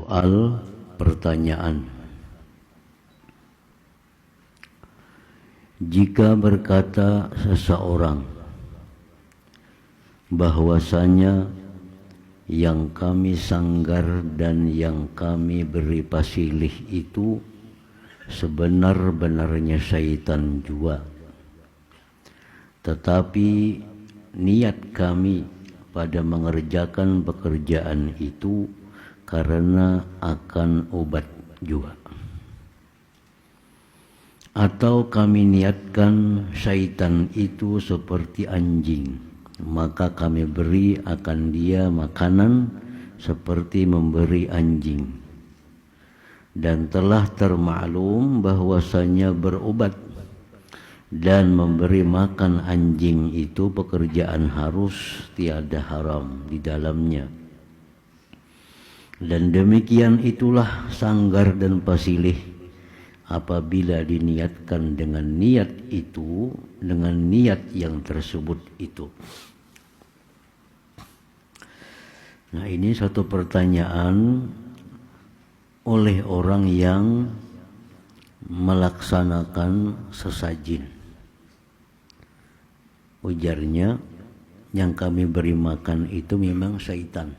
Soal pertanyaan. Jika berkata seseorang bahwasanya yang kami sanggar dan yang kami beri pasilih itu sebenar-benarnya syaitan jua, tetapi niat kami pada mengerjakan pekerjaan itu karena akan obat jua. Atau kami niatkan syaitan itu seperti anjing, maka kami beri akan dia makanan seperti memberi anjing. Dan telah termaklum bahwasanya berobat dan memberi makan anjing itu pekerjaan harus, tiada haram di dalamnya. Dan demikian itulah sanggar dan pasilih apabila diniatkan dengan niat itu, dengan niat yang tersebut itu. Nah, ini satu pertanyaan oleh orang yang melaksanakan sesajin. Ujarnya, yang kami beri makan itu memang syaitan,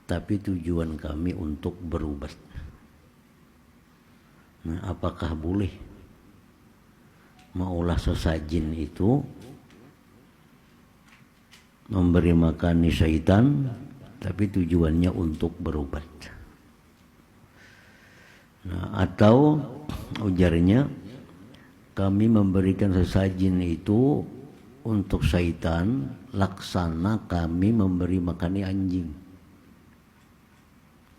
tapi tujuan kami untuk berobat. Nah, apakah boleh mengolah sesajin itu memberi makan syaitan, tapi tujuannya untuk berobat? Nah, atau ujarnya, kami memberikan sesajin itu untuk syaitan, laksana kami memberi makan anjing.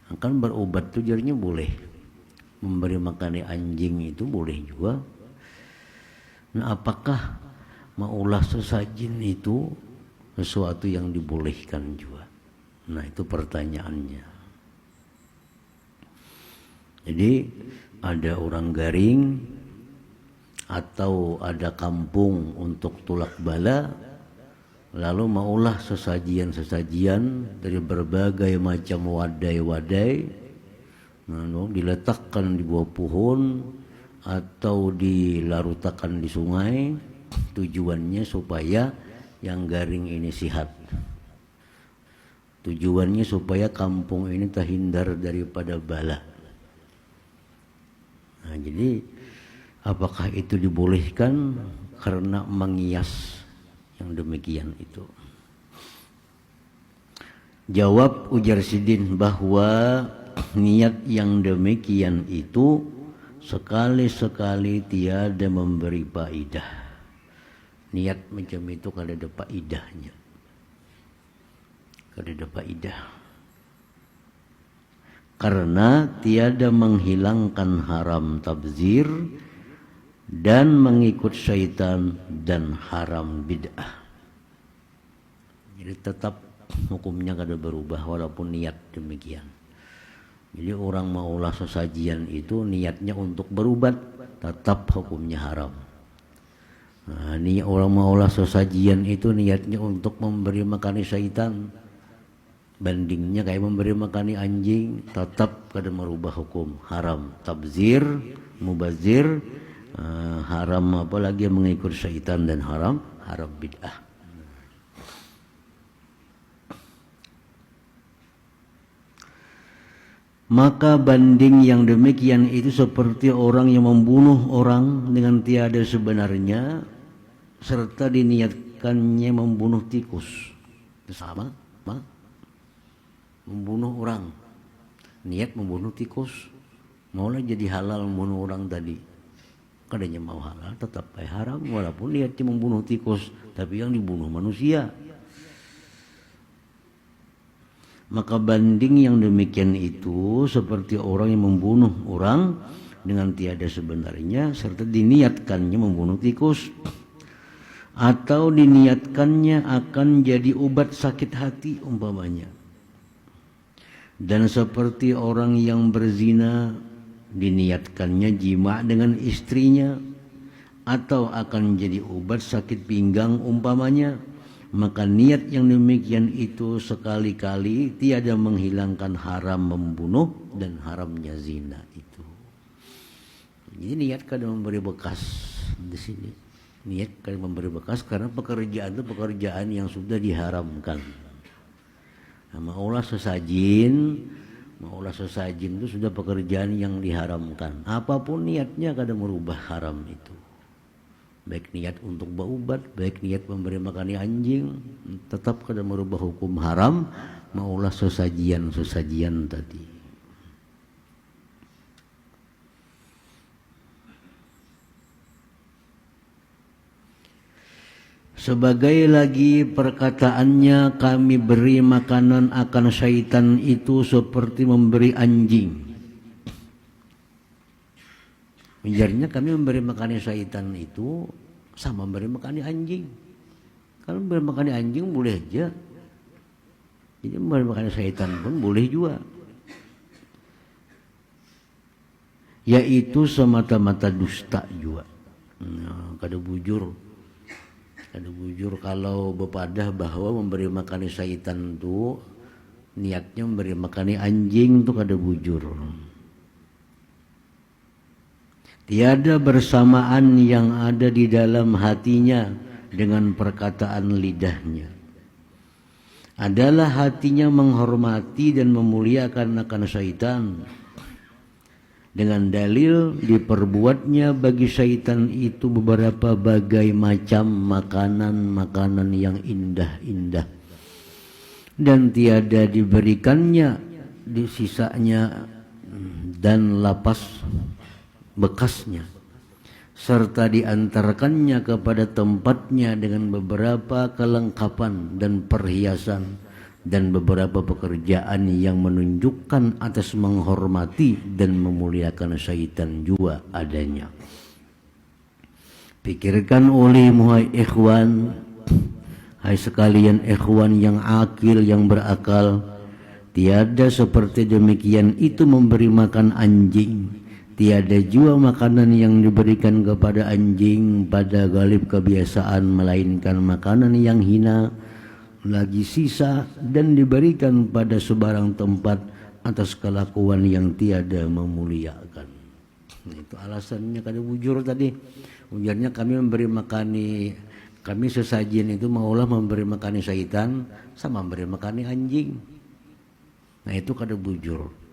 Akan berobat itu jadinya boleh, memberi makan anjing itu boleh juga. Nah, apakah mengolah sesajin itu sesuatu yang dibolehkan juga? Nah, itu pertanyaannya. Jadi ada orang garing atau ada kampung untuk tulak bala, lalu maulah sesajian-sesajian dari berbagai macam wadai-wadai, diletakkan di bawah pohon atau dilarutakan di sungai. Tujuannya supaya yang garing ini sihat. Tujuannya supaya kampung ini terhindar daripada bala. Nah, jadi apakah itu dibolehkan karena mengias yang demikian itu? Jawab ujar Sidin bahwa niat yang demikian itu sekali-sekali tiada memberi faedah. Niat macam itu kalau ada faedahnya, kalau ada faedah, karena tiada menghilangkan haram tabzir dan mengikut syaitan dan haram bid'ah. Jadi tetap hukumnya kada berubah walaupun niat demikian. Jadi orang maulah sesajian itu niatnya untuk berobat, tetap hukumnya haram. Nah, ini orang maulah sesajian itu niatnya untuk memberi makan syaitan, bandingnya kayak memberi makan anjing, tetap kada merubah hukum haram tabzir, mubazir, haram apalagi mengikut syaitan dan haram bid'ah. Maka banding yang demikian itu seperti orang yang membunuh orang dengan tiada sebenarnya serta diniatkannya membunuh tikus. Itu sama, membunuh orang, niat membunuh tikus, maulah jadi halal membunuh orang tadi. Kadanya mau halal tetap haram walaupun niatnya membunuh tikus, tapi yang dibunuh manusia. Maka banding yang demikian itu seperti orang yang membunuh orang dengan tiada sebenarnya serta diniatkannya membunuh tikus, atau diniatkannya akan jadi obat sakit hati umpamanya. Dan seperti orang yang berzina diniatkannya jima dengan istrinya, atau akan jadi obat sakit pinggang umpamanya, maka niat yang demikian itu sekali-kali tiada menghilangkan haram membunuh dan haramnya zina itu. Jadi niat kadang memberi bekas di sini. Niat kadang memberi bekas karena pekerjaan itu pekerjaan yang sudah diharamkan. Nah, maulah sesajin itu sudah pekerjaan yang diharamkan. Apapun niatnya kadang merubah haram itu. Baik niat untuk berubat, baik niat memberi makan anjing, tetap kadang merubah hukum haram, maulah sesajian tadi. Sebagai lagi perkataannya, kami beri makanan akan syaitan itu seperti memberi anjing. Ujarnya kami memberi makan syaitan itu sama memberi makan anjing. Kalau memberi makan anjing boleh aja. Jadi memberi makan syaitan pun boleh juga. Yaitu semata-mata dusta juga. Nah, kada bujur kalau bepadah bahwa memberi makan syaitan itu niatnya memberi makan anjing itu kada bujur. Tiada bersamaan yang ada di dalam hatinya dengan perkataan lidahnya. Adalah hatinya menghormati dan memuliakan akan syaitan. Dengan dalil diperbuatnya bagi syaitan itu beberapa bagai macam makanan-makanan yang indah-indah. Dan tiada diberikannya di sisanya dan lapas bekasnya, serta diantarkannya kepada tempatnya dengan beberapa kelengkapan dan perhiasan dan beberapa pekerjaan yang menunjukkan atas menghormati dan memuliakan syaitan juga adanya. Pikirkan olehmu hai ikhwan, hai sekalian ikhwan yang akil, yang berakal, tiada seperti demikian itu memberi makan anjing. Tiada jua makanan yang diberikan kepada anjing pada galib kebiasaan, melainkan makanan yang hina lagi sisa dan diberikan pada sebarang tempat atas kelakuan yang tiada memuliakan. Nah, itu alasannya kada bujur tadi. Ujarnya kami memberi makani, kami sesajian itu maulah memberi makani syaitan sama memberi makani anjing. Nah, itu kada bujur.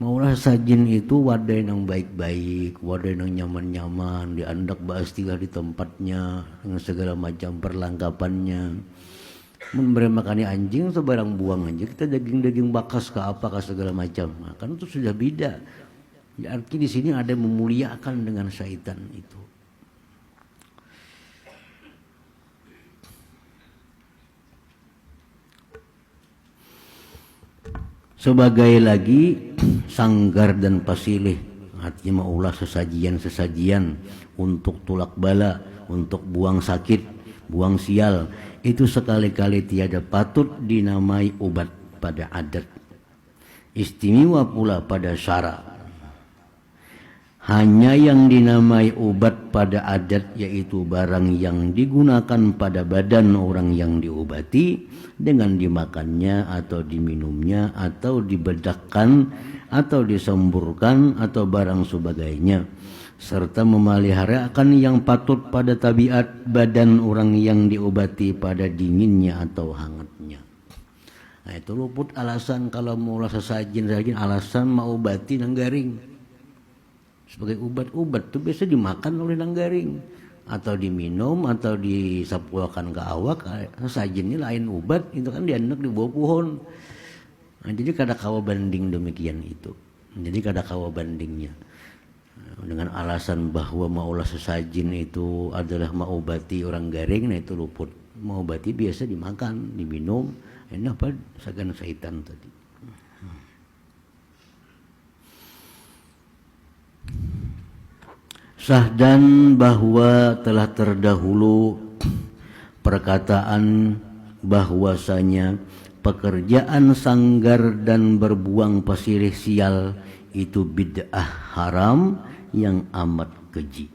Maulah sajin itu wadah yang baik-baik, wadah yang nyaman-nyaman, diandak baastilah di tempatnya dengan segala macam perlengkapannya. Memberi makan anjing sebarang buang aja, kita daging-daging bakas ke apa ke segala macam. Nah, kan itu sudah beda. Arti di sini ada memuliakan dengan syaitan itu. Sebagai lagi sanggar dan pasilih, artinya maulah sesajian untuk tulak bala, untuk buang sakit, buang sial, itu sekali-kali tiada patut dinamai obat pada adat. Istimewa pula pada syara. Hanya yang dinamai obat pada adat yaitu barang yang digunakan pada badan orang yang diobati dengan dimakannya atau diminumnya atau dibedakkan atau disemburkan atau barang sebagainya, serta memeliharakan yang patut pada tabiat badan orang yang diobati pada dinginnya atau hangatnya. Nah, itu luput alasan kalau mau sesajin alasan mau obati nanggaring. Sebagai obat-obat itu biasa dimakan oleh nanggaring atau diminum atau disapuakan ke awak. Sajinnya lain obat, itu kan dianak di bawah pohon. Nah, jadi kada kawa banding demikian itu. Jadi kada kawa bandingnya dengan alasan bahwa maulah sesajin itu adalah mengobati orang garing. Nah, itu luput. Mengobati biasa dimakan, diminum. Ini apa? Sagan syaitan tadi. Sahdan bahwa telah terdahulu perkataan bahwasanya pekerjaan sanggar dan berbuang pasirih sial itu bid'ah haram yang amat keji.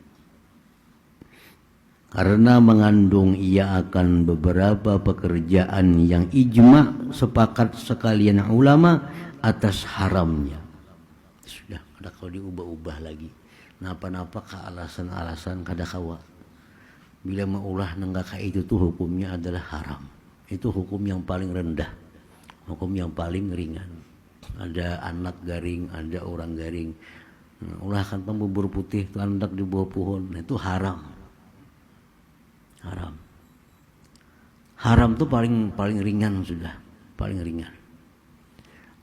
karena mengandung ia akan beberapa pekerjaan yang ijma sepakat sekalian ulama atas haramnya. Sudah kada kau diubah-ubah lagi napa-napa ke alasan-alasan kada kawa. Bila maulah nenggaka itu tuh hukumnya adalah haram. Itu hukum yang paling rendah, hukum yang paling ringan. Ada anak garing, ada orang garing, ulahkan pembubur putih itu anak di bawah pohon, itu haram. Haram. Haram tuh paling ringan sudah, paling ringan.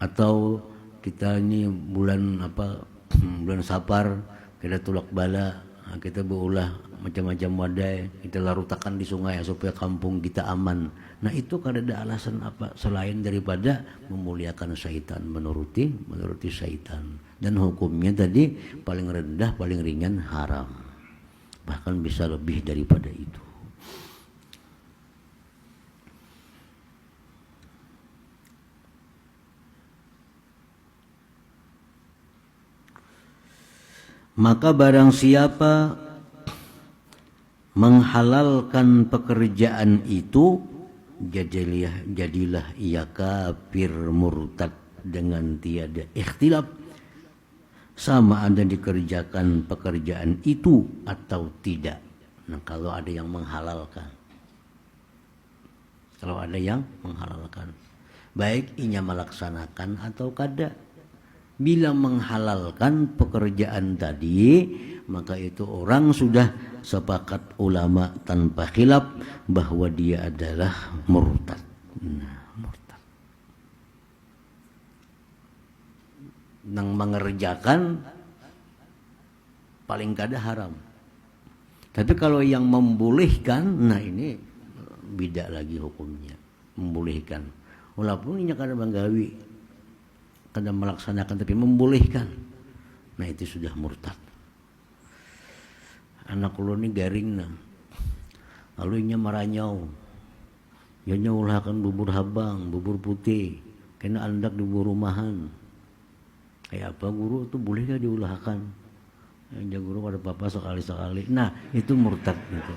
Atau kita ini bulan bulan Sapar kita tulak bala, kita berulah macam-macam wadai, kita larutakan di sungai supaya kampung kita aman. Nah itu kada ada alasan apa selain daripada memuliakan syaitan, menuruti syaitan. Dan hukumnya tadi paling rendah, paling ringan haram. Bahkan bisa lebih daripada itu. Maka barang siapa menghalalkan pekerjaan itu, jadilah ia kafir murtad dengan tiada ikhtilaf, sama ada dikerjakan pekerjaan itu atau tidak. Nah kalau ada yang menghalalkan, baik inya melaksanakan atau kada. Bila menghalalkan pekerjaan tadi, maka itu orang sudah sepakat ulama tanpa khilaf bahwa dia adalah murtad. Nah, murtad. Nang mengerjakan paling kada haram. Tapi kalau yang membolehkan, nah ini beda lagi hukumnya. Membolehkan. Walaupun ini kada menggawi, kada melaksanakan tapi membolehkan, nah itu sudah murtad. Anak ulun ni garing na, lalu inya maranyau, ianya ulahkan bubur habang, bubur putih, kena andak di bubur rumahan. Kayak apa guru tu boleh gak diulahkan? Ya guru pada papa sekali-sekali. Nah itu murtad gitu.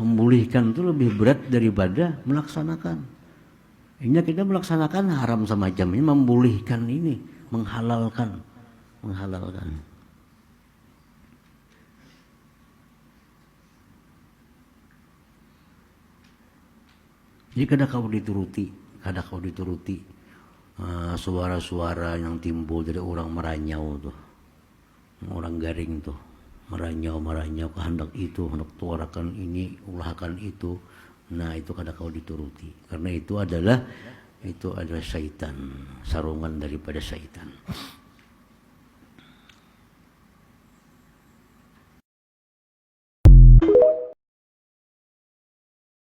Membolehkan itu lebih berat daripada melaksanakan. Ini kita melaksanakan haram semacam ini, membolehkan ini, menghalalkan. Jadi kada kau dituruti suara-suara yang timbul dari orang meranyau tuh, orang garing tuh, meranyau kehendak itu, hendak tuarakan ini, ulahkan itu. Nah itu kada kau dituruti, karena itu adalah syaitan, sarungan daripada syaitan.